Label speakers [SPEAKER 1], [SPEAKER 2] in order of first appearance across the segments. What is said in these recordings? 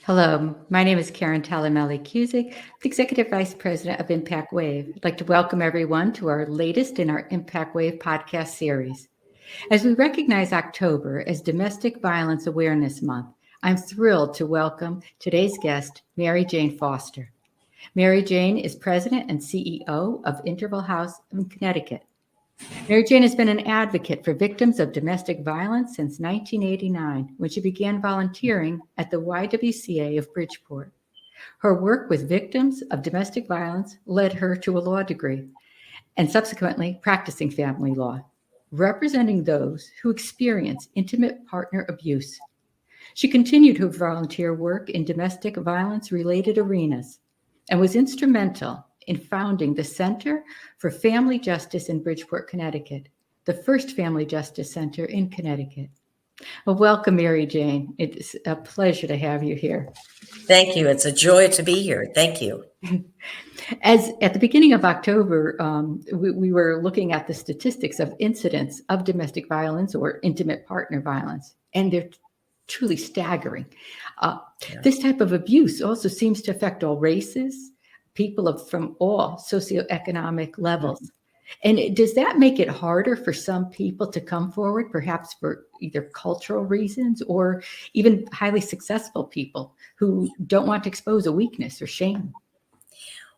[SPEAKER 1] Hello, my name is Karen Talamelli-Cusick, the Executive Vice President of ImpactWayv. I'd like to welcome everyone to our latest in our ImpactWayv podcast series. As we recognize October as Domestic Violence Awareness Month, I'm thrilled to welcome today's guest, Mary Jane Foster. Mary Jane is President and CEO of Interval House in Connecticut. Mary Jane has been an advocate for victims of domestic violence since 1989, when she began volunteering at the YWCA of Bridgeport. Her work with victims of domestic violence led her to a law degree and subsequently practicing family law, representing those who experience intimate partner abuse. She continued her volunteer work in domestic violence-related arenas and was instrumental in founding the Center for Family Justice in Bridgeport, Connecticut, the first family justice center in Connecticut. Well, welcome, Mary Jane. It's a pleasure to have you here.
[SPEAKER 2] Thank you. It's a joy to be here. Thank you.
[SPEAKER 1] As at the beginning of October, we were looking at the statistics of incidents of domestic violence or intimate partner violence, and they're truly staggering. This type of abuse also seems to affect all races, people from all socioeconomic levels. And does that make it harder for some people to come forward, perhaps for either cultural reasons or even highly successful people who don't want to expose a weakness or shame?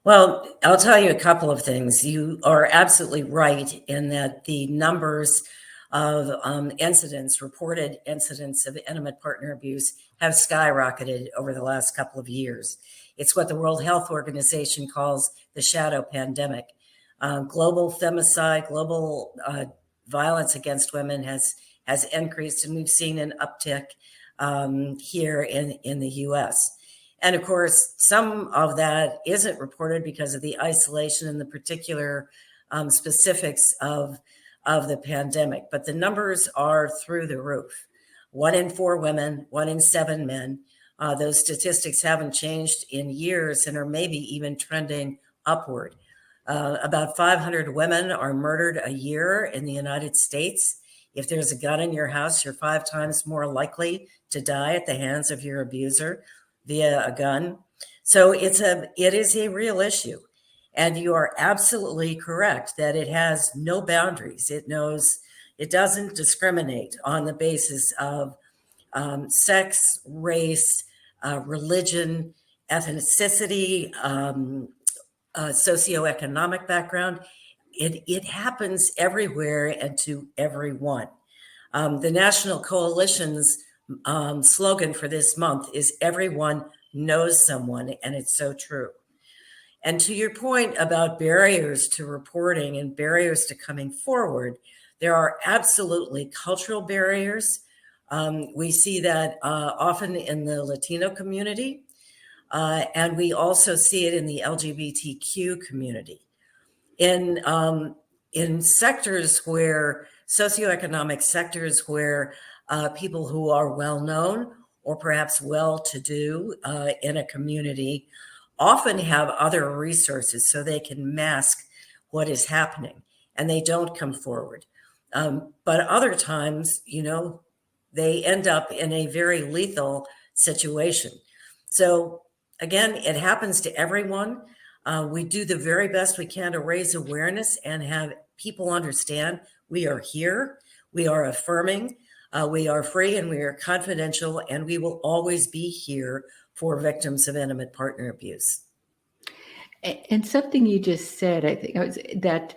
[SPEAKER 2] Well, I'll tell you a couple of things. You are absolutely right in that the numbers of reported incidents of intimate partner abuse have skyrocketed over the last couple of years. It's what the World Health Organization calls the shadow pandemic. Global femicide, global violence against women has increased, and we've seen an uptick here in the U.S. And of course, some of that isn't reported because of the isolation and the particular specifics of the pandemic. But the numbers are through the roof. 1 in 4 women, 1 in 7 men. Those statistics haven't changed in years and are maybe even trending upward. About 500 women are murdered a year in the United States. If there's a gun in your house, you're 5 times more likely to die at the hands of your abuser via a gun. So it is a real issue. And you are absolutely correct that it has no boundaries. It doesn't discriminate on the basis of sex, race, religion, ethnicity, socioeconomic background. It happens everywhere and to everyone. The National Coalition's slogan for this month is "Everyone knows someone," and it's so true. And to your point about barriers to reporting and barriers to coming forward, there are absolutely cultural barriers. We see that often in the Latino community, and we also see it in the LGBTQ community. In sectors where socioeconomic sectors where people who are well known or perhaps well-to-do in a community often have other resources so they can mask what is happening, and they don't come forward. But other times, they end up in a very lethal situation. So again, it happens to everyone. We do the very best we can to raise awareness and have people understand we are here, we are affirming, we are free, and we are confidential, and we will always be here for victims of intimate partner abuse.
[SPEAKER 1] And something you just said, I think, was that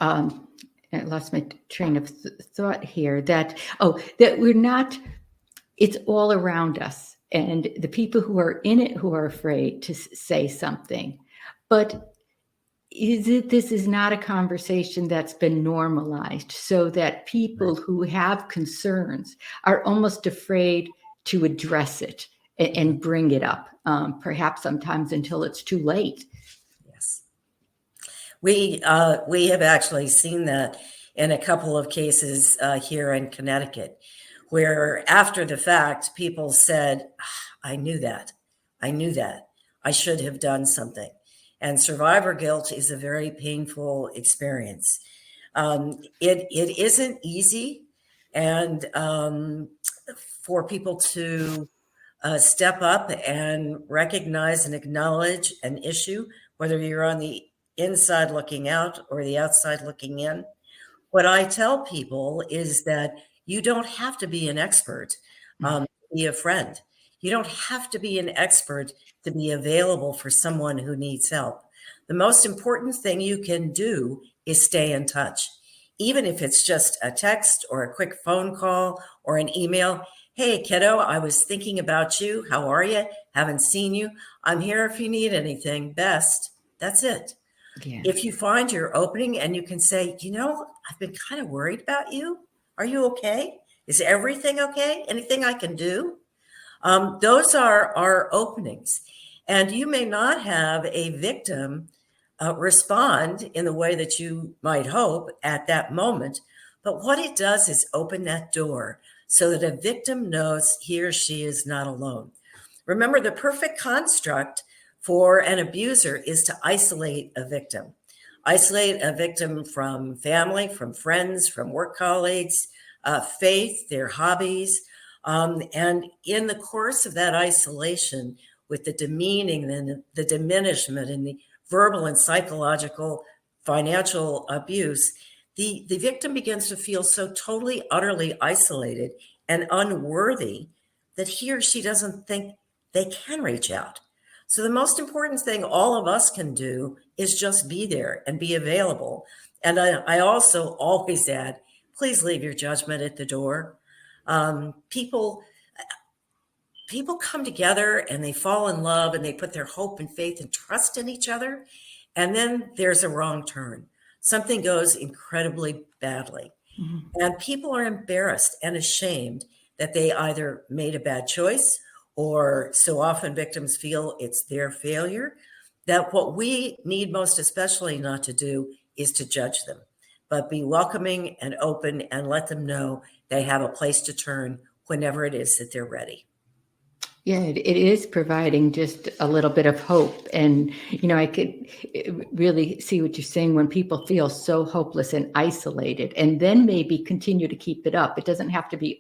[SPEAKER 1] I lost my train of thought here. That we're not. It's all around us, and the people who are in it who are afraid to say something. But this is not a conversation that's been normalized, so that people who have concerns are almost afraid to address it and bring it up, perhaps sometimes until it's too late.
[SPEAKER 2] Yes. We have actually seen that in a couple of cases here in Connecticut, where after the fact, people said, I knew that. I should have done something. And survivor guilt is a very painful experience. It isn't easy, and for people to step up and recognize and acknowledge an issue, whether you're on the inside looking out or the outside looking in. What I tell people is that you don't have to be an expert to be a friend. You don't have to be an expert to be available for someone who needs help. The most important thing you can do is stay in touch. Even if it's just a text or a quick phone call or an email. Hey, kiddo, I was thinking about you. How are you? Haven't seen you. I'm here if you need anything. Best. That's it.
[SPEAKER 1] Yeah.
[SPEAKER 2] If you find your opening and you can say, I've been kind of worried about you. Are you okay? Is everything okay? Anything I can do? Those are our openings. And you may not have a victim respond in the way that you might hope at that moment. But what it does is open that door so that a victim knows he or she is not alone. Remember, the perfect construct for an abuser is to isolate a victim. Isolate a victim from family, from friends, from work colleagues, faith, their hobbies. And in the course of that isolation, with the demeaning and the diminishment and the verbal and psychological financial abuse, the victim begins to feel so totally, utterly isolated and unworthy that he or she doesn't think they can reach out. So the most important thing all of us can do is just be there and be available. And I also always add, please leave your judgment at the door. People come together and they fall in love and they put their hope and faith and trust in each other. And then there's a wrong turn. Something goes incredibly badly. Mm-hmm. And people are embarrassed and ashamed that they either made a bad choice, or so often victims feel it's their failure, that what we need most especially not to do is to judge them, but be welcoming and open and let them know they have a place to turn whenever it is that they're ready.
[SPEAKER 1] Yeah, it is providing just a little bit of hope. And, I could really see what you're saying when people feel so hopeless and isolated, and then maybe continue to keep it up. It doesn't have to be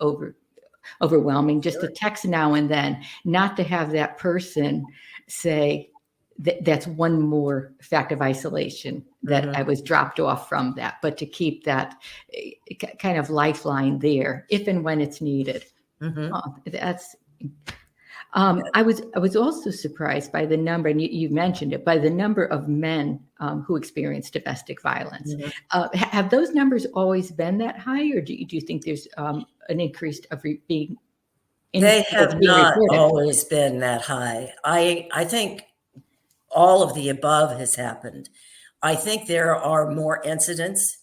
[SPEAKER 1] overwhelming, just a text now and then, not to have that person say that's one more fact of isolation that I was dropped off from that, but to keep that kind of lifeline there if and when it's needed. That's I was also surprised by the number, and you mentioned it, by the number of men who experience domestic violence. Have those numbers always been that high, or do you think there's an increase of being?
[SPEAKER 2] They have not always been that high. I think all of the above has happened. I think there are more incidents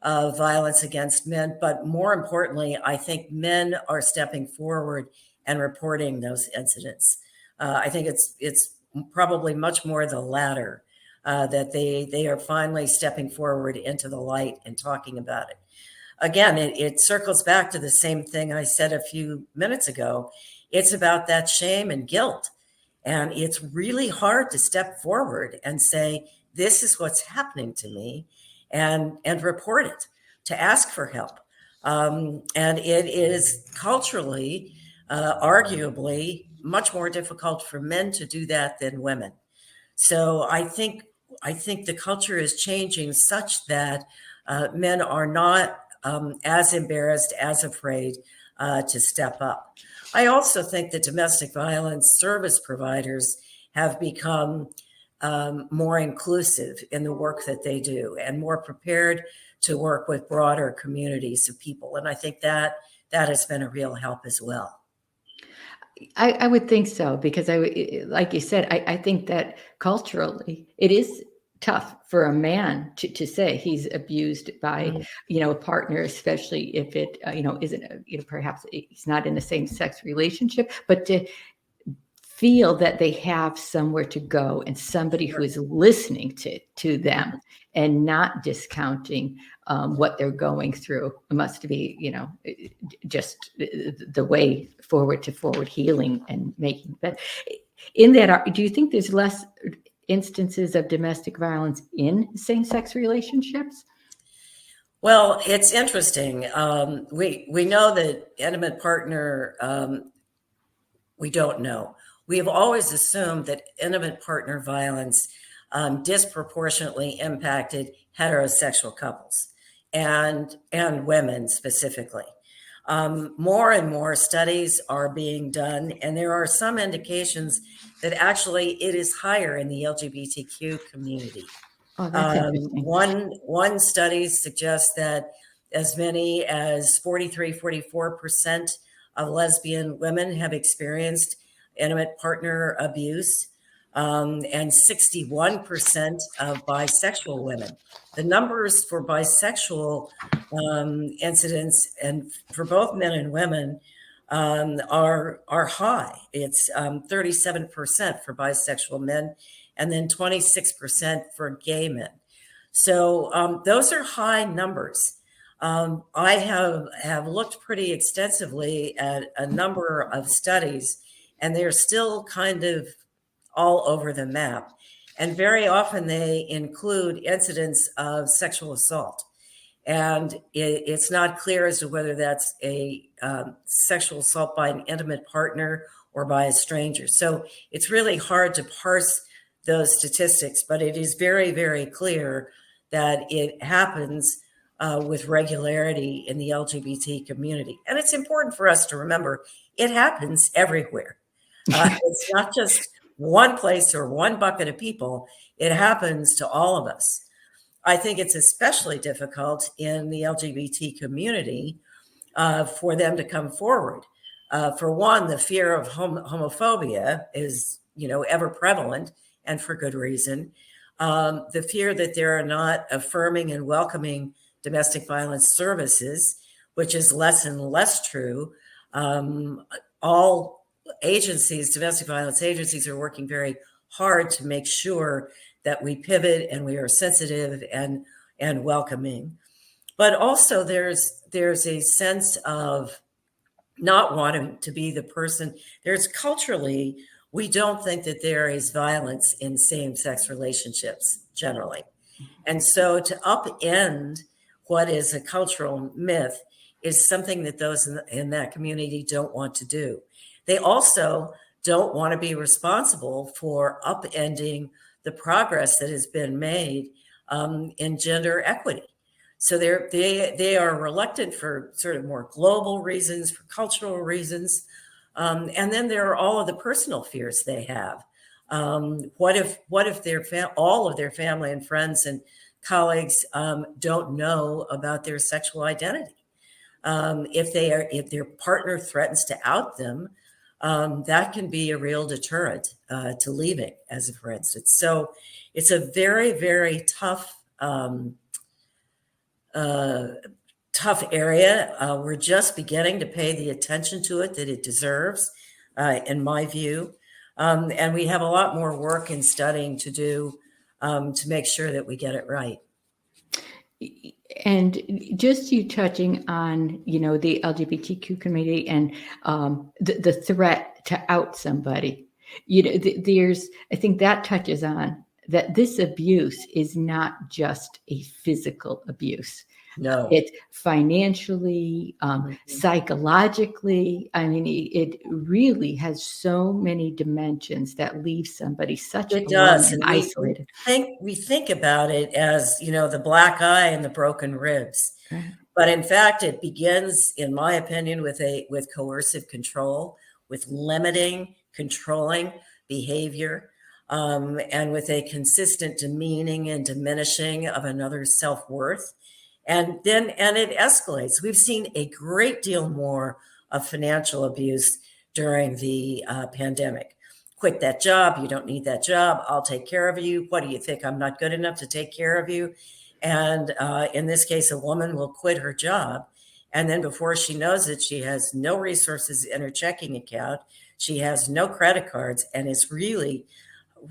[SPEAKER 2] of violence against men, but more importantly, I think men are stepping forward and reporting those incidents. I think it's probably much more the latter, that they are finally stepping forward into the light and talking about it. Again, it circles back to the same thing I said a few minutes ago. It's about that shame and guilt. And it's really hard to step forward and say, this is what's happening to me, and report it, to ask for help. And it is culturally, arguably, much more difficult for men to do that than women. So I think the culture is changing such that men are not as embarrassed, as afraid to step up. I also think that domestic violence service providers have become more inclusive in the work that they do and more prepared to work with broader communities of people. And I think that has been a real help as well.
[SPEAKER 1] I would think so, because like you said, I think that culturally it is tough for a man to say he's abused by, a partner, especially if it, isn't, perhaps he's not in the same sex relationship, but to feel that they have somewhere to go and somebody who is listening to them and not discounting what they're going through. It must be, just the way forward to forward healing and making that. In that, do you think there's less instances of domestic violence in same-sex relationships?
[SPEAKER 2] Well, it's interesting. We know that intimate partner We don't know. We have always assumed that intimate partner violence disproportionately impacted heterosexual couples and women specifically. More and more studies are being done, and there are some indications that actually it is higher in the LGBTQ community.
[SPEAKER 1] Oh, that's interesting.
[SPEAKER 2] One study suggests that as many as 44% of lesbian women have experienced intimate partner abuse, and 61% of bisexual women. The numbers for bisexual incidents, and for both men and women, are high. It's 37% for bisexual men, and then 26% for gay men. So those are high numbers. I have looked pretty extensively at a number of studies, and they're still kind of all over the map. And very often they include incidents of sexual assault. And it's not clear as to whether that's a sexual assault by an intimate partner or by a stranger. So it's really hard to parse those statistics, but it is very, very clear that it happens with regularity in the LGBT community. And it's important for us to remember it happens everywhere. It's not just one place or one bucket of people. It happens to all of us. I think it's especially difficult in the LGBT community for them to come forward. For one, the fear of homophobia is, ever prevalent, and for good reason. The fear that there are not affirming and welcoming domestic violence services, which is less and less true. All agencies, domestic violence agencies, are working very hard to make sure that we pivot and we are sensitive and welcoming. But also there's a sense of not wanting to be the person. There's culturally, we don't think that there is violence in same-sex relationships generally. And so to upend what is a cultural myth is something that those in that community don't want to do. They also don't want to be responsible for upending the progress that has been made in gender equity. So they are reluctant for sort of more global reasons, for cultural reasons. And then there are all of the personal fears they have. What if all of their family and friends and colleagues don't know about their sexual identity? If their partner threatens to out them, that can be a real deterrent to leaving, as a for instance. So it's a very, very tough area. We're just beginning to pay the attention to it that it deserves, in my view. And we have a lot more work and studying to do to make sure that we get it right.
[SPEAKER 1] And just you touching on, the LGBTQ community and the threat to out somebody, I think that touches on that this abuse is not just a physical abuse.
[SPEAKER 2] No.
[SPEAKER 1] It's financially, psychologically. I mean, it really has so many dimensions that leave somebody such alone and isolated.
[SPEAKER 2] We think about it as, the black eye and the broken ribs.
[SPEAKER 1] Right.
[SPEAKER 2] But in fact, it begins, in my opinion, with coercive control, with limiting, controlling behavior, and with a consistent demeaning and diminishing of another's self-worth. And it escalates. We've seen a great deal more of financial abuse during the pandemic. Quit that job. You don't need that job. I'll take care of you. What do you think? I'm not good enough to take care of you. And in this case, a woman will quit her job. And then before she knows it, she has no resources in her checking account. She has no credit cards and is really,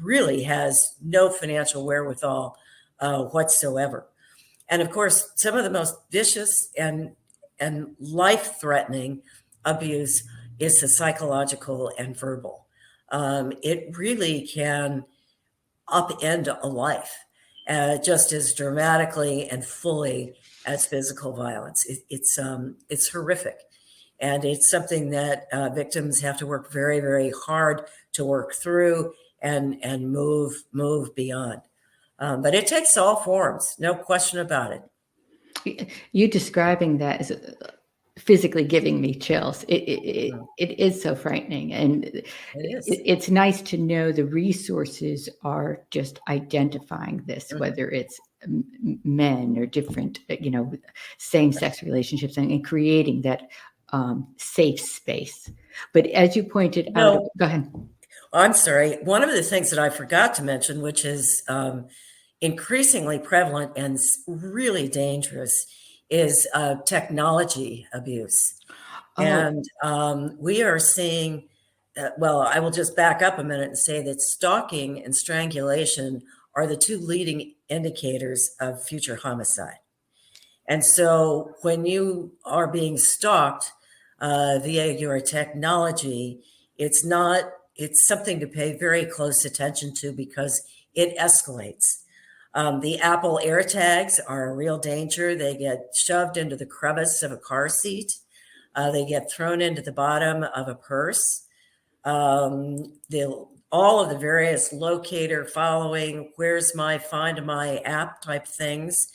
[SPEAKER 2] really has no financial wherewithal whatsoever. And of course, some of the most vicious and life-threatening abuse is the psychological and verbal. It really can upend a life just as dramatically and fully as physical violence. It's horrific. And it's something that victims have to work very, very hard to work through and move beyond. But it takes all forms, no question about it.
[SPEAKER 1] You describing that is physically giving me chills. It is so frightening, and it's nice to know the resources are just identifying this, whether it's men or different, same-sex relationships, and creating that safe space. But as you pointed out, go ahead.
[SPEAKER 2] I'm sorry. One of the things that I forgot to mention, which is increasingly prevalent and really dangerous, is technology abuse. Oh. And we are seeing, I will just back up a minute and say that stalking and strangulation are the two leading indicators of future homicide. And so when you are being stalked via your technology, it's something to pay very close attention to because it escalates. The Apple AirTags are a real danger. They get shoved into the crevice of a car seat. They get thrown into the bottom of a purse. All of the various locator following, where's my find my app type things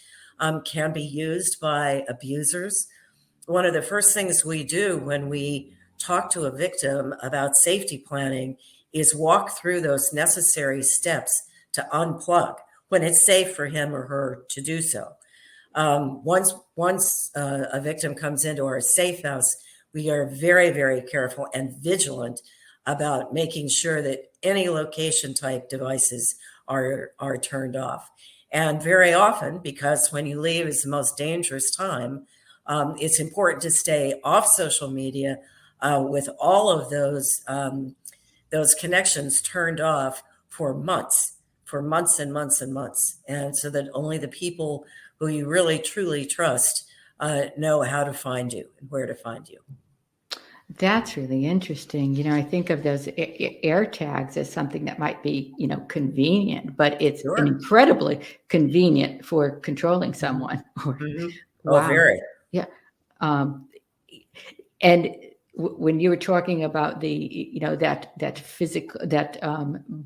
[SPEAKER 2] can be used by abusers. One of the first things we do when we talk to a victim about safety planning is walk through those necessary steps to unplug when it's safe for him or her to do so. Once a victim comes into our safe house, we are very, very careful and vigilant about making sure that any location type devices are turned off. And very often, because when you leave is the most dangerous time, it's important to stay off social media with all of those connections turned off for months and months and months. And so that only the people who you really, truly trust know how to find you and where to find you.
[SPEAKER 1] That's really interesting. I think of those AirTags as something that might be, convenient, but it's incredibly convenient for controlling someone.
[SPEAKER 2] Mm-hmm. Wow. Oh, very.
[SPEAKER 1] Yeah. And when you were talking about the, that physical, that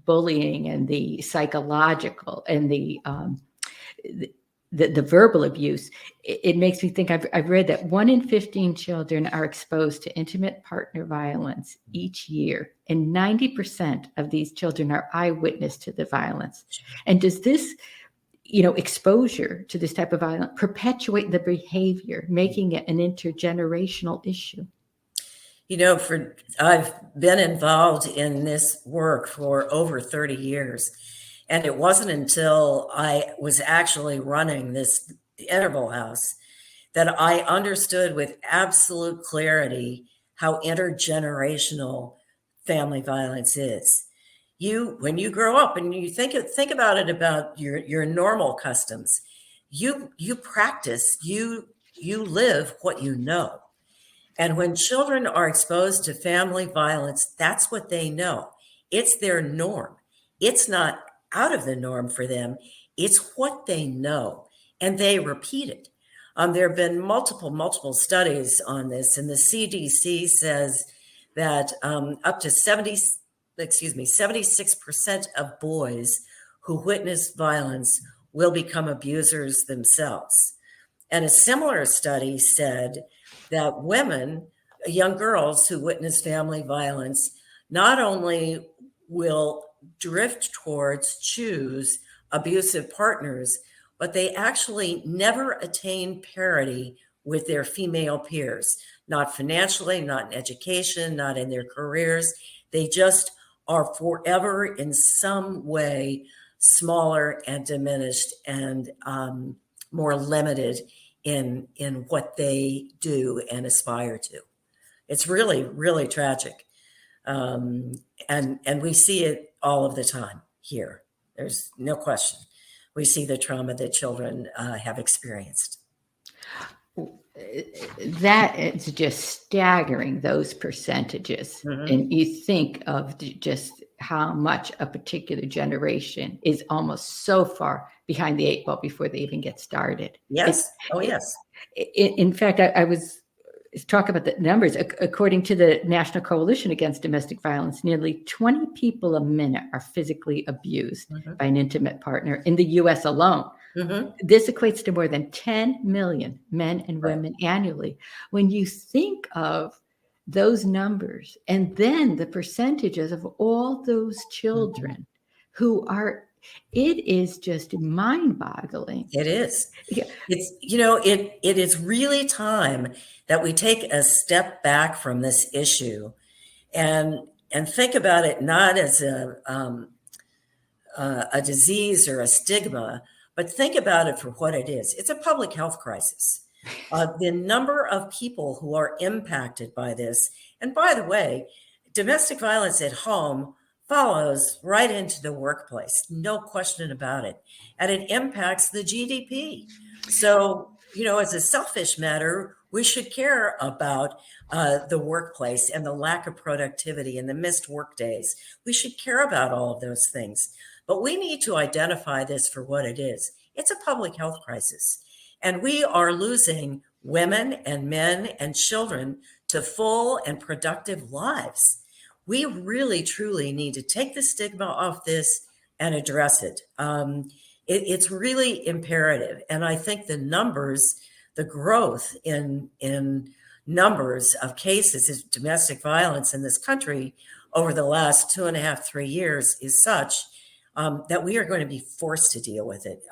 [SPEAKER 1] bullying and the psychological and the verbal abuse, it makes me think, I've read that 1 in 15 children are exposed to intimate partner violence each year, and 90% of these children are eyewitness to the violence. And does this, exposure to this type of violence perpetuate the behavior, making it an intergenerational issue?
[SPEAKER 2] I've been involved in this work for over 30 years. And it wasn't until I was actually running this interval house that I understood with absolute clarity how intergenerational family violence is. When you grow up and you think about it, about your normal customs, you practice, you live what you know. And when children are exposed to family violence, that's what they know. It's their norm. It's not out of the norm for them. It's what they know, and they repeat it. There have been multiple studies on this, and the CDC says that up to 76% of boys who witness violence will become abusers themselves. And a similar study said that women, young girls who witness family violence, not only will choose abusive partners, but they actually never attain parity with their female peers, not financially, not in education, not in their careers. They just are forever in some way smaller and diminished and more limited in what they do and aspire to. It's really, really tragic. And we see it all of the time here. There's no question. We see the trauma that children have experienced.
[SPEAKER 1] That is just staggering, those percentages. Mm-hmm. And you think of just how much a particular generation is almost so far behind the 8 ball before they even get started.
[SPEAKER 2] Yes. Yes.
[SPEAKER 1] In fact, I was talk about the numbers. According to the National Coalition Against Domestic Violence, nearly 20 people a minute are physically abused by an intimate partner in the U.S. alone. This equates to more than 10 million men and women annually. When you think of those numbers and then the percentages of all those children who are, it is just mind-boggling.
[SPEAKER 2] It is. Yeah. It's, it is really time that we take a step back from this issue and think about it not as a disease or a stigma, but think about it for what it is. It's a public health crisis. The number of people who are impacted by this, and by the way, domestic violence at home follows right into the workplace, no question about it. And it impacts the GDP. So, as a selfish matter, we should care about the workplace and the lack of productivity and the missed work days. We should care about all of those things. But we need to identify this for what it is. It's a public health crisis. And we are losing women and men and children to full and productive lives. We really, truly need to take the stigma off this and address it. It's really imperative. And I think the numbers, the growth in numbers of cases of domestic violence in this country over the last 2.5, 3 years is such that we are going to be forced to deal with it.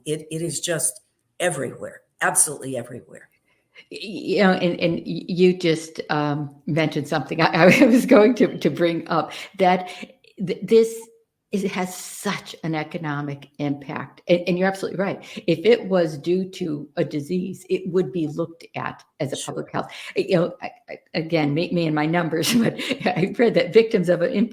[SPEAKER 2] It is just everywhere, absolutely everywhere.
[SPEAKER 1] And you just mentioned something I was going to bring up, that it has such an economic impact. And you're absolutely right. If it was due to a disease, it would be looked at as a public health. Again, me and my numbers, but I read that victims of an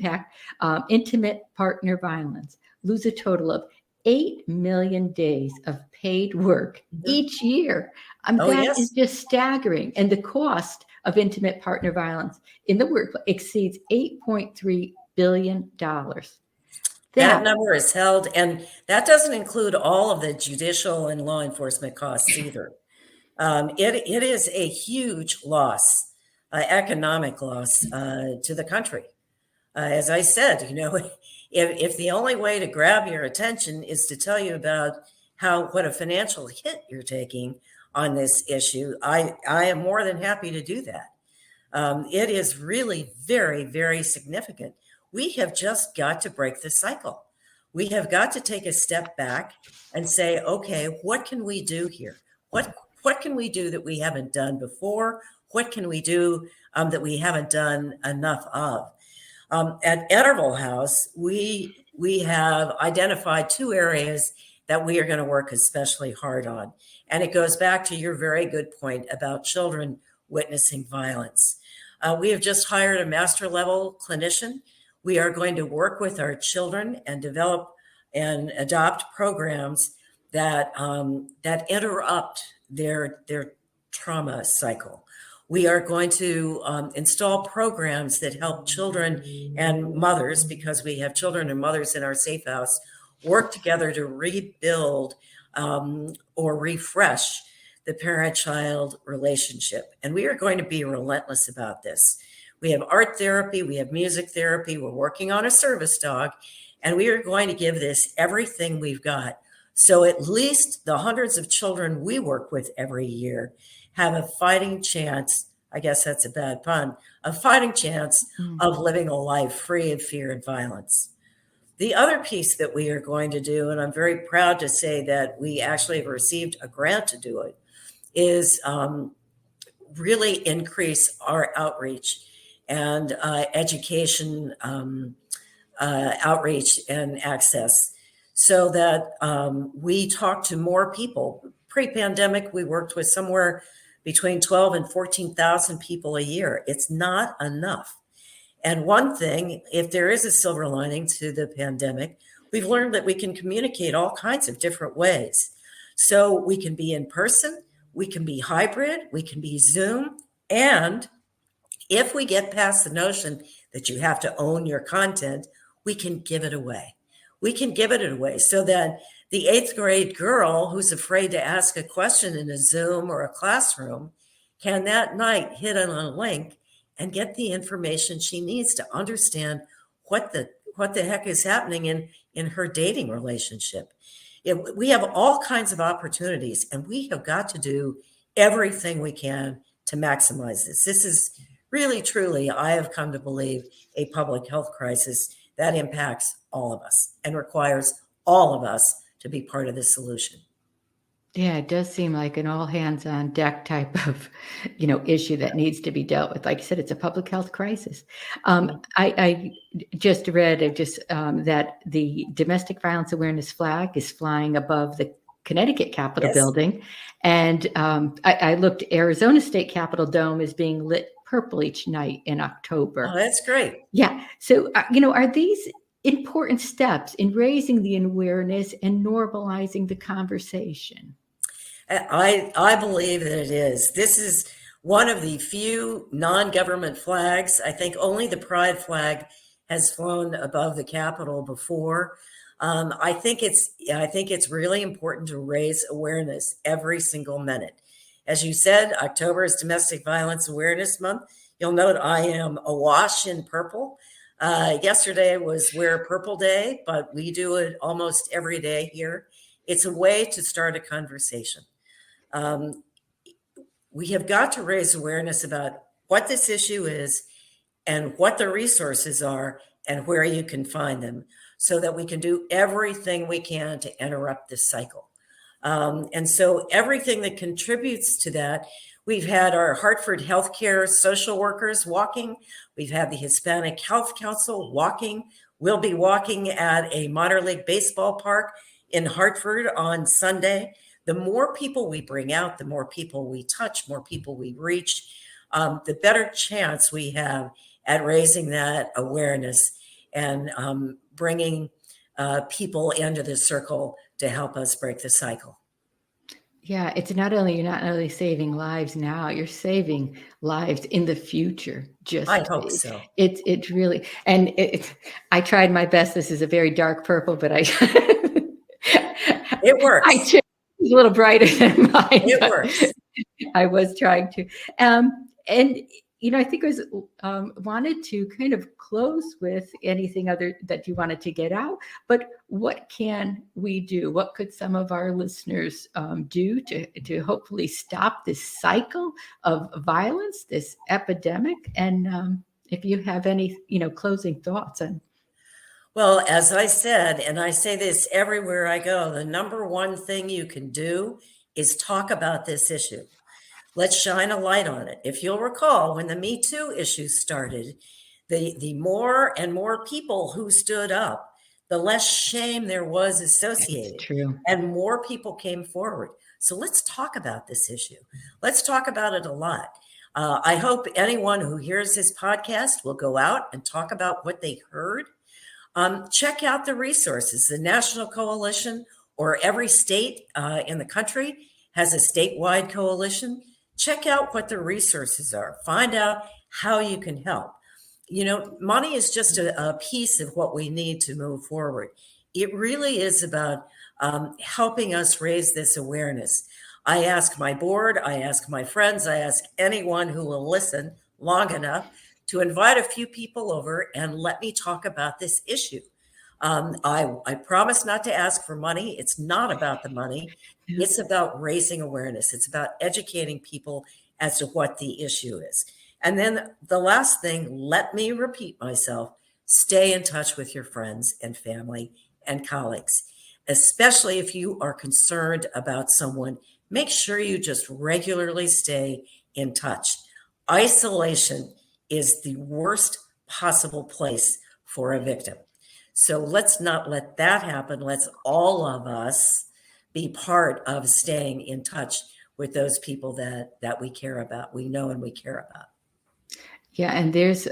[SPEAKER 1] intimate partner violence lose a total of 8 million days of paid work each year. That is just staggering. And the cost of intimate partner violence in the workplace exceeds $8.3 billion.
[SPEAKER 2] That number is held, and that doesn't include all of the judicial and law enforcement costs either. It is a huge loss, economic loss to the country. As I said, if the only way to grab your attention is to tell you about what a financial hit you're taking on this issue, I am more than happy to do that. It is really very, very significant. We have just got to break the cycle. We have got to take a step back and say, okay, what can we do here? What can we do that we haven't done before? What can we do that we haven't done enough of? At Interval House, we have identified 2 areas that we are going to work especially hard on. And it goes back to your very good point about children witnessing violence. We have just hired a master level clinician. We are going to work with our children and develop and adopt programs that interrupt their trauma cycle. We are going to install programs that help children and mothers, because we have children and mothers in our safe house, work together to rebuild or refresh the parent-child relationship. And we are going to be relentless about this. We have art therapy, we have music therapy, we're working on a service dog, and we are going to give this everything we've got. So at least the hundreds of children we work with every year have a fighting chance, I guess that's a bad pun, a fighting chance of living a life free of fear and violence. The other piece that we are going to do, and I'm very proud to say that we actually have received a grant to do it, is really increase our outreach and education outreach and access so that we talk to more people. Pre-pandemic, we worked with somewhere between 12 and 14,000 people a year. It's not enough. And one thing, if there is a silver lining to the pandemic, we've learned that we can communicate all kinds of different ways. So we can be in person, we can be hybrid, we can be Zoom, and if we get past the notion that you have to own your content, we can give it away. We can give it away so that the 8th grade girl who's afraid to ask a question in a Zoom or a classroom can that night hit on a link and get the information she needs to understand what the heck is happening in her dating relationship. We have all kinds of opportunities, and we have got to do everything we can to maximize this. This is really, truly, I have come to believe, a public health crisis that impacts all of us and requires all of us to be part of the solution.
[SPEAKER 1] Yeah, it does seem like an all hands on deck type of, issue that needs to be dealt with. Like you said, it's a public health crisis. I just read that the domestic violence awareness flag is flying above the Connecticut Capitol
[SPEAKER 2] Yes.
[SPEAKER 1] building. And I looked, Arizona State Capitol Dome is being lit purple each night in October.
[SPEAKER 2] Oh, that's great.
[SPEAKER 1] Yeah. So, are these important steps in raising the awareness and normalizing the conversation?
[SPEAKER 2] I believe that it is. This is one of the few non-government flags. I think only the pride flag has flown above the Capitol before. I think it's really important to raise awareness every single minute. As you said, October is Domestic Violence Awareness Month. You'll note I am awash in purple. Yesterday was Wear Purple Day, but we do it almost every day here. It's a way to start a conversation. We have got to raise awareness about what this issue is and what the resources are and where you can find them, so that we can do everything we can to interrupt this cycle. And so everything that contributes to that, we've had our Hartford Healthcare social workers walking. We've had the Hispanic Health Council walking. We'll be walking at a minor league baseball park in Hartford on Sunday. The more people we bring out, the more people we touch, more people we reach, the better chance we have at raising that awareness and bringing people into the circle to help us break the cycle.
[SPEAKER 1] Yeah, you're not only saving lives now, you're saving lives in the future.
[SPEAKER 2] I hope so.
[SPEAKER 1] It's really, and I tried my best. This is a very dark purple, but
[SPEAKER 2] it works.
[SPEAKER 1] It's a little brighter than mine.
[SPEAKER 2] It works.
[SPEAKER 1] I was trying to, and I think I was wanted to kind of close with anything other that you wanted to get out. But what can we do? What could some of our listeners do to hopefully stop this cycle of violence, this epidemic? And if you have any, closing thoughts on.
[SPEAKER 2] Well, as I said, and I say this everywhere I go, the number one thing you can do is talk about this issue. Let's shine a light on it. If you'll recall, when the Me Too issue started, the more and more people who stood up, the less shame there was associated.
[SPEAKER 1] That's true.
[SPEAKER 2] And more people came forward. So let's talk about this issue. Let's talk about it a lot. I hope anyone who hears this podcast will go out and talk about what they heard. Check out the resources. The National Coalition, or every state in the country has a statewide coalition. Check out what the resources are. Find out how you can help. Money is just a piece of what we need to move forward. It really is about helping us raise this awareness. I ask my board, I ask my friends, I ask anyone who will listen long enough to invite a few people over and let me talk about this issue. I promise not to ask for money. It's not about the money. It's about raising awareness. It's about educating people as to what the issue is. And then the last thing, let me repeat myself, stay in touch with your friends and family and colleagues, especially if you are concerned about someone. Make sure you just regularly stay in touch. Isolation is the worst possible place for a victim. So let's not let that happen. Let's all of us be part of staying in touch with those people that we care about, we know and we care about.
[SPEAKER 1] Yeah, and there's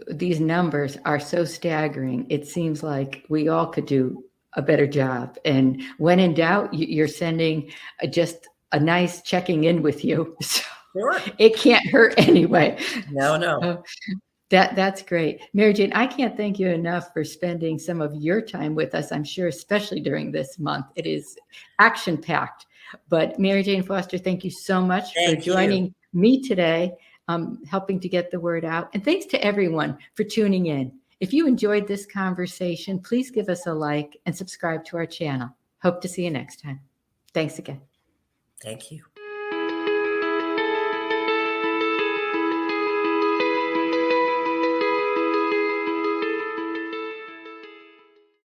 [SPEAKER 1] these numbers are so staggering. It seems like we all could do a better job. And when in doubt, you're sending just a nice checking in with you. So
[SPEAKER 2] Sure.
[SPEAKER 1] It can't hurt anyway.
[SPEAKER 2] No.
[SPEAKER 1] That's great. Mary Jane, I can't thank you enough for spending some of your time with us. I'm sure, especially during this month, it is action-packed. But Mary Jane Foster, thank you so much for joining me today, helping to get the word out. And thanks to everyone for tuning in. If you enjoyed this conversation, please give us a like and subscribe to our channel. Hope to see you next time. Thanks again.
[SPEAKER 2] Thank you.